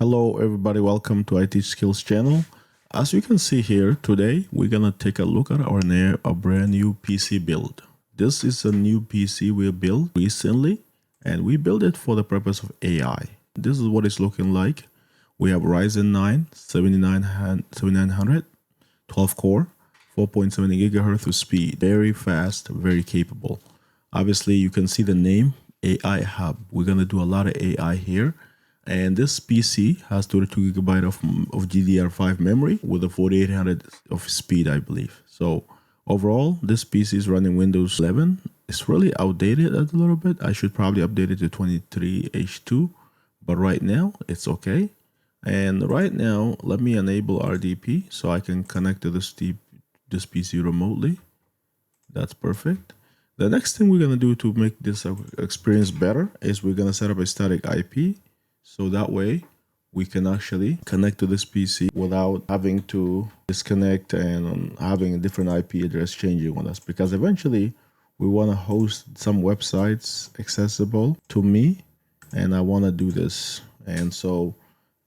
Hello everybody, welcome to ITeach Skills channel. As you can see here, today we're gonna take a look at a brand new PC build. This is a new PC we built recently and we built it for the purpose of AI. This is what it's looking like. We have Ryzen 9 7900 12 core 4.7 gigahertz of speed, very fast, very capable. Obviously you can see the name AI Hub. We're gonna do a lot of AI here. And this PC has 32 gigabyte of GDDR5 memory with a 4800 of speed, I believe. So overall, this PC is running Windows 11. It's really outdated a little bit. I should probably update it to 23H2, but right now it's okay. And right now, let me enable RDP so I can connect to this PC remotely. That's perfect. The next thing we're gonna do to make this experience better is we're gonna set up a static IP. So that way we can actually connect to this PC without having to disconnect and having a different IP address changing on us, because eventually we want to host some websites accessible to me and I want to do this. And so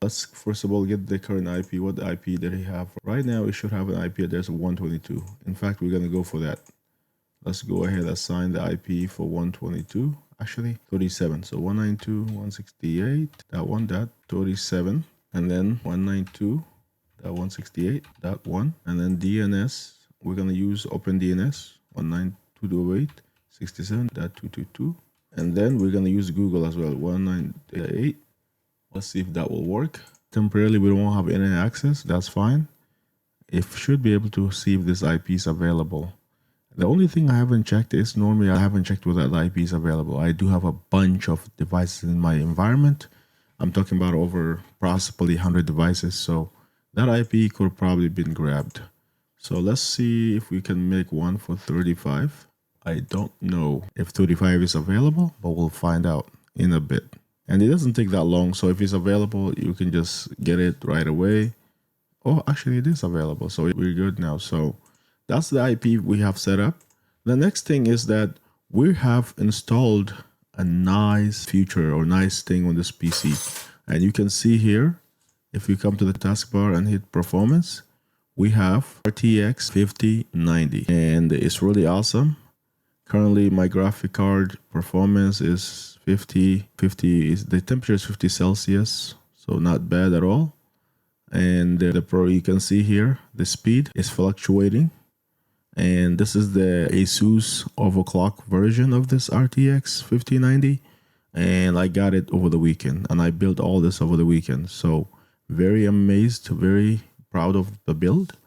let's first of all get the current IP. What IP did he have? Right now it should have an IP address of 122. In fact, we're going to go for that. Let's go ahead and assign the IP for 122. Actually 37, so 192.168.1.37, and then 192.168.1, and then DNS, we're going to use OpenDNS 192.168.67.222, and then we're going to use Google as well, 198. Let's see if that will work. Temporarily we won't have internet access, that's fine. It should be able to see if this IP is available. The only thing I haven't checked is normally I haven't checked whether that IP is available. I do have a bunch of devices in my environment. I'm talking about over possibly 100 devices. So that IP could have probably been grabbed. So let's see if we can make one for 35. I don't know if 35 is available, but we'll find out in a bit. And it doesn't take that long. So if it's available, you can just get it right away. Oh, actually it is available. So we're good now. So that's the IP we have set up. The next thing is that we have installed a nice feature or nice thing on this PC. And you can see here, if you come to the taskbar and hit performance, we have RTX 5090 and it's really awesome. Currently my graphic card performance is 50, the temperature is 50 Celsius, so not bad at all. And you can see here, the speed is fluctuating. And this is the Asus overclock version of this RTX 5090, and I got it over the weekend and I built all this over the weekend. So very amazed, very proud of the build.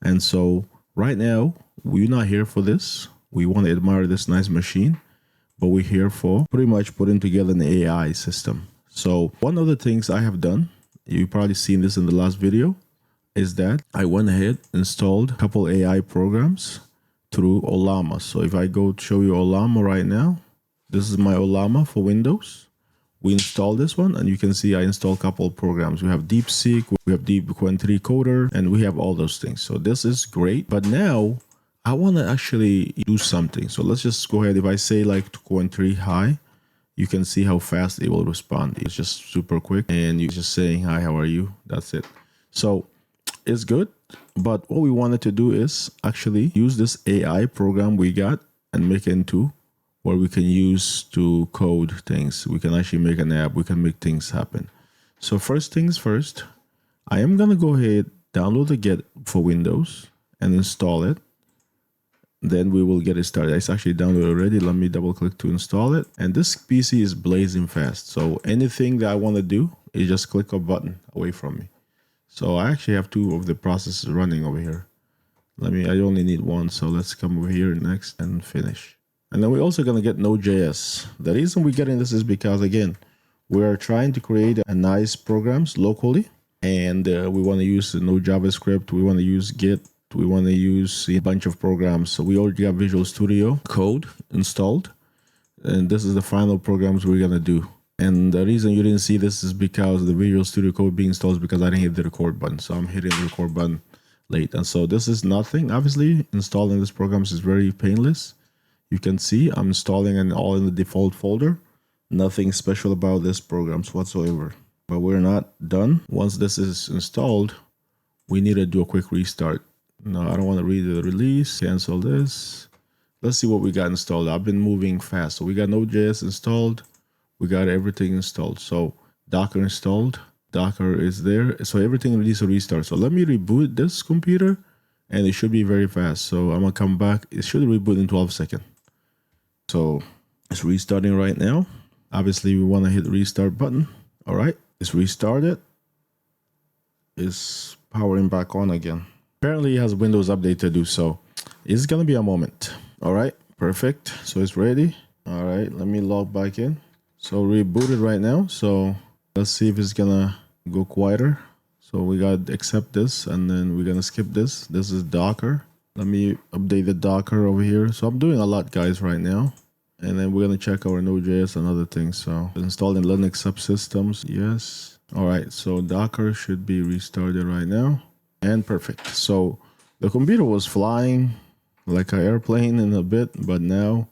And so right now we're not here for this. We want to admire this nice machine, but we're here for pretty much putting together an AI system. So one of the things I have done, you've probably seen this in the last video, is that I went ahead, installed a couple AI programs through Llama. So if I go to show you Llama right now, this is my Llama for Windows. We installed this one and you can see I installed a couple of programs. We have DeepSeek, we have Qwen 3 coder, and we have all those things. So this is great. But now I want to actually do something. So let's just go ahead. If I say like Qwen 3 hi, you can see how fast it will respond. It's just super quick and you're just saying, hi, how are you? That's it. So it's good, but what we wanted to do is actually use this AI program we got and make it into where we can use to code things. We can actually make an app, we can make things happen. So first things first, I am gonna go ahead, download the Get for Windows and install it. Then we will get it started. It's actually downloaded already. Let me double click to install it. And this PC is blazing fast. So anything that I want to do is just click a button away from me. So I actually have two of the processes running over here. I only need one. So let's come over here next and finish. And then we're also going to get Node.js. The reason we're getting this is because, again, we're trying to create a nice programs locally. And we want to use Node JavaScript. We want to use Git. We want to use a bunch of programs. So we already got Visual Studio Code installed. And this is the final programs we're going to do. And the reason you didn't see this is because the Visual Studio Code being installed is because I didn't hit the record button. So I'm hitting the record button late. And so this is nothing. Obviously, installing this program is very painless. You can see I'm installing it all in the default folder. Nothing special about this programs whatsoever. but we're not done. Once this is installed, we need to do a quick restart. No, I don't want to read the release. Cancel this. Let's see what we got installed. I've been moving fast. So we got Node.js installed. We got everything installed. So Docker installed. Docker is there. So everything needs a restart. So let me reboot this computer and it should be very fast. So I'm going to come back. It should reboot in 12 seconds. So it's restarting right now. Obviously, we want to hit the restart button. All right. It's restarted. It's powering back on again. Apparently, it has Windows Update to do so. It's going to be a moment. All right. Perfect. So it's ready. All right. Let me log back in. So rebooted right now. So let's see if it's going to go quieter. So we got to accept this and then we're going to skip this. This is Docker. Let me update the Docker over here. So I'm doing a lot, guys, right now. And then we're going to check our Node.js and other things. So installed in Linux subsystems. Yes. All right. So Docker should be restarted right now. And perfect. So the computer was flying like an airplane in a bit, but now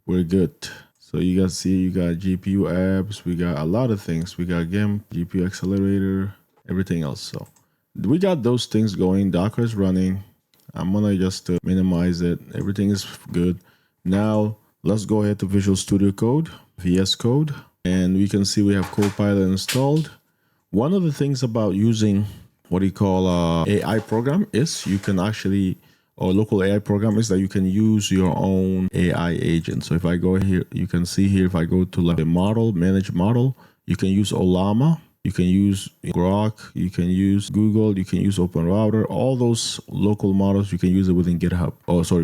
we're good. So you guys see, you got GPU apps. We got a lot of things. We got GIMP, GPU accelerator, everything else. So we got those things going. Docker is running. I'm going to just minimize it. Everything is good. Now, let's go ahead to Visual Studio Code, VS Code, and we can see we have Copilot installed. One of the things about using what you call AI program is you can actually, or local AI program is that you can use your own AI agent. So if I go here, you can see here, if I go to like the model, manage model, you can use Llama, you can use Grok, you can use Google, you can use OpenRouter, all those local models, you can use it within GitHub,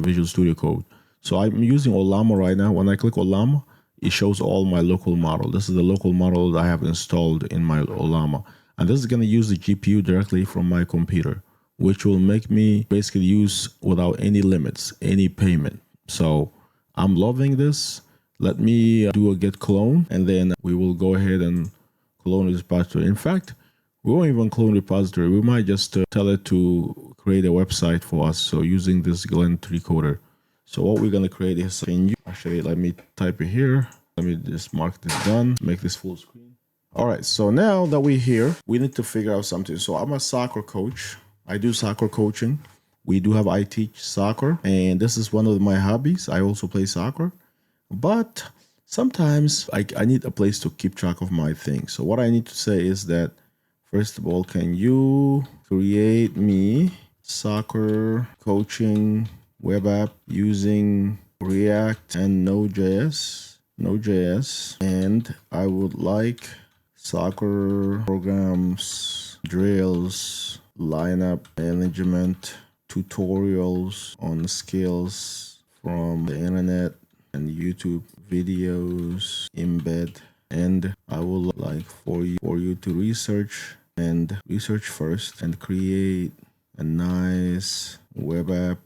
Visual Studio Code. So I'm using Llama right now. When I click Llama, it shows all my local model. This is the local model that I have installed in my Llama. And this is going to use the GPU directly from my computer, which will make me basically use without any limits, any payment. So I'm loving this. Let me do a git clone, and then we will go ahead and clone this repository. In fact, we won't even clone repository. We might just tell it to create a website for us. So using this Glen 3 coder. So what we're going to create is, actually, let me type it here. Let me just mark this done, make this full screen. All right. So now that we're here, we need to figure out something. So I'm a soccer coach. I do soccer coaching. We do have ITeach soccer, and this is one of my hobbies. I also play soccer, but sometimes I need a place to keep track of my things. So what I need to say is that, first of all, can you create me soccer coaching web app using React and Node.js, and I would like soccer programs, drills, lineup management, tutorials on skills from the internet and YouTube videos embed, and I would like for you to research first and create a nice web app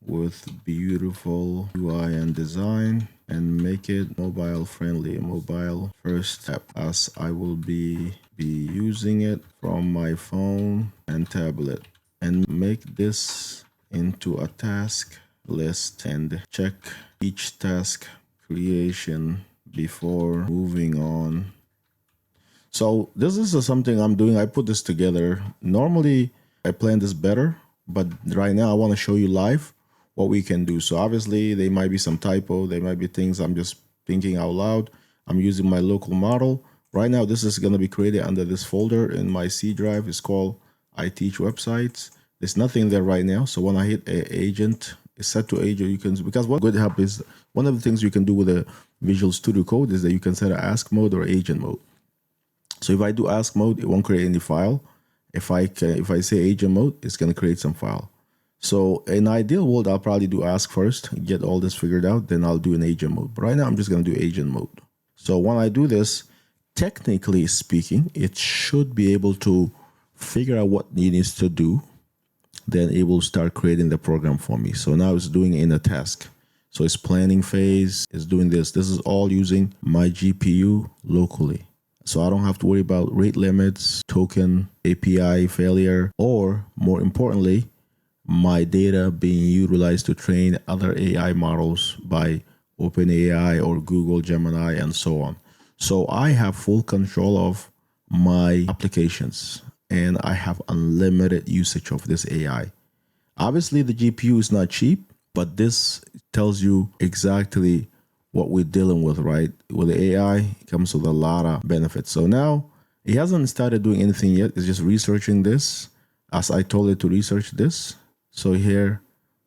with beautiful UI and design and make it mobile friendly, mobile first app, as I will be using it from my phone and tablet, and make this into a task list and check each task creation before moving on. So this is something I'm doing. I put this together. Normally I plan this better, but right now I want to show you live what we can do. So obviously there might be some typo, there might be things I'm just thinking out loud. I'm using my local model. Right now this is going to be created under this folder in my C drive. It's called ITeach websites. There's nothing there right now. So when I hit agent, it's set to agent, you can, because what would happen is one of the things you can do with a Visual Studio Code is that you can set an ask mode or agent mode. So if I do ask mode, it won't create any file. If I say agent mode, it's going to create some file. So in ideal world, I'll probably do ask first, get all this figured out, then I'll do an agent mode. But right now, I'm just going to do agent mode. So when I do this, technically speaking, it should be able to figure out what it needs to do. Then it will start creating the program for me. So now it's doing it in a task. So it's planning phase, it's doing this. This is all using my GPU locally. So I don't have to worry about rate limits, token, API failure, or more importantly, my data being utilized to train other AI models by OpenAI or Google Gemini and so on. So I have full control of my applications, and I have unlimited usage of this AI. Obviously, the GPU is not cheap, but this tells you exactly what we're dealing with, right? With the AI, it comes with a lot of benefits. So now it hasn't started doing anything yet. It's just researching this as I told it to research this. So here,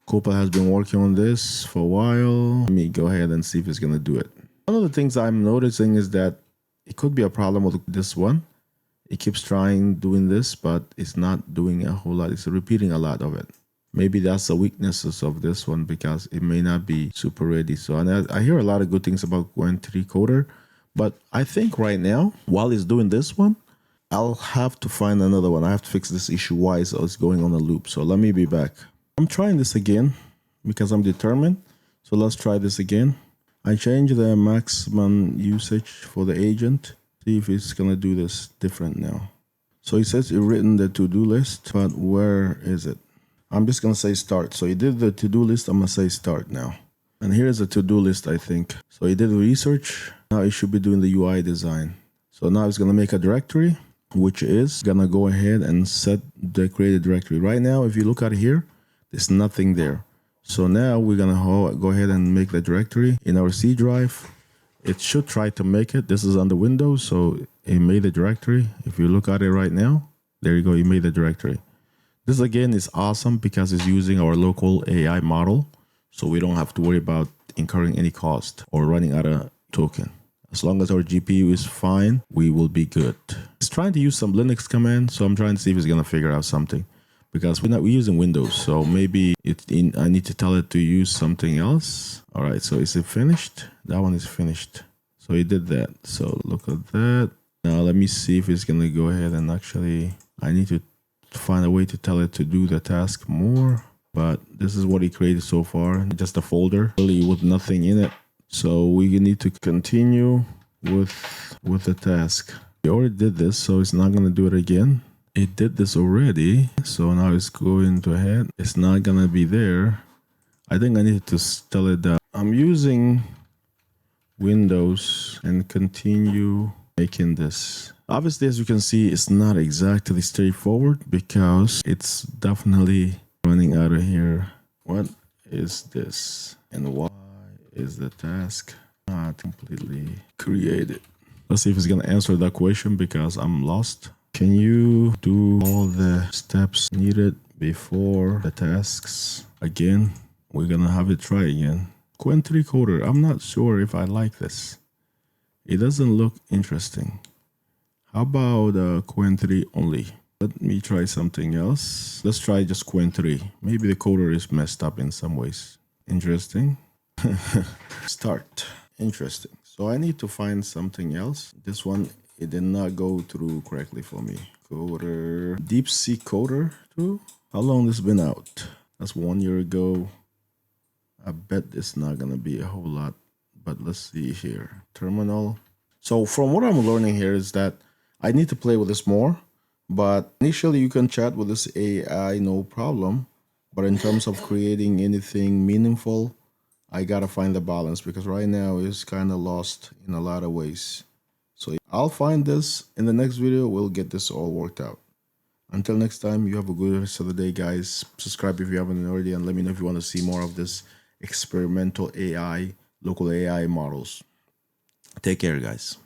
Copilot has been working on this for a while. Let me go ahead and see if it's going to do it. One of the things I'm noticing is that it could be a problem with this one. It keeps trying doing this, but it's not doing a whole lot. It's repeating a lot of it. Maybe that's the weaknesses of this one because it may not be super ready. So and I hear a lot of good things about Qwen 3 Coder, but I think right now, while it's doing this one, I'll have to find another one. I have to fix this issue why it's going on a loop. So let me be back. I'm trying this again because I'm determined. So let's try this again. I changed the maximum usage for the agent. See if it's going to do this different now. So it says it written the to-do list, but where is it? I'm just going to say start. So he did the to-do list. I'm going to say start now. And here's the to-do list, I think. So he did the research. Now it should be doing the UI design. So now it's going to make a directory, which is going to go ahead and set the created directory. Right now, if you look at here, there's nothing there. So now we're going to go ahead and make the directory in our C drive. It should try to make it. This is on the Windows, so it made the directory. If you look at it right now, there you go, it made the directory. This again is awesome because it's using our local AI model, so we don't have to worry about incurring any cost or running out of token. As long as our GPU is fine, we will be good. It's trying to use some Linux command, so I'm trying to see if it's going to figure out something. Because we're using Windows, so maybe I need to tell it to use something else. All right, so is it finished? That one is finished. So it did that. So look at that. Now let me see if it's going to go ahead and actually, I need to find a way to tell it to do the task more. But this is what it created so far, just a folder, really with nothing in it. So we need to continue with the task. We already did this, so it's not going to do it again. It did this already, so now it's going to ahead. It's not gonna be there. I think I need to tell it that I'm using Windows and continue making this. Obviously, as you can see, it's not exactly straightforward because it's definitely running out of here. What is this? And why is the task not completely created? Let's see if it's gonna answer that question because I'm lost. Can you do all the steps needed before the tasks? Again, we're gonna have it try again. Qwen 3 Coder, I'm not sure if I like this. It doesn't look interesting. How about Qwen 3 only? Let me try something else. Let's try just Qwen 3. Maybe the coder is messed up in some ways. Interesting. Start. Interesting. So I need to find something else. This one, it did not go through correctly for me. Coder. DeepSeek Coder 2. How long this been out? That's 1 year ago. I bet it's not going to be a whole lot. But let's see here. Terminal. So from what I'm learning here is that I need to play with this more. But initially you can chat with this AI, no problem. But in terms of creating anything meaningful, I got to find the balance because right now it's kind of lost in a lot of ways. So I'll find this in the next video. We'll get this all worked out. Until next time, you have a good rest of the day, guys. Subscribe if you haven't already, and let me know if you want to see more of this experimental AI, local AI models. Take care, guys.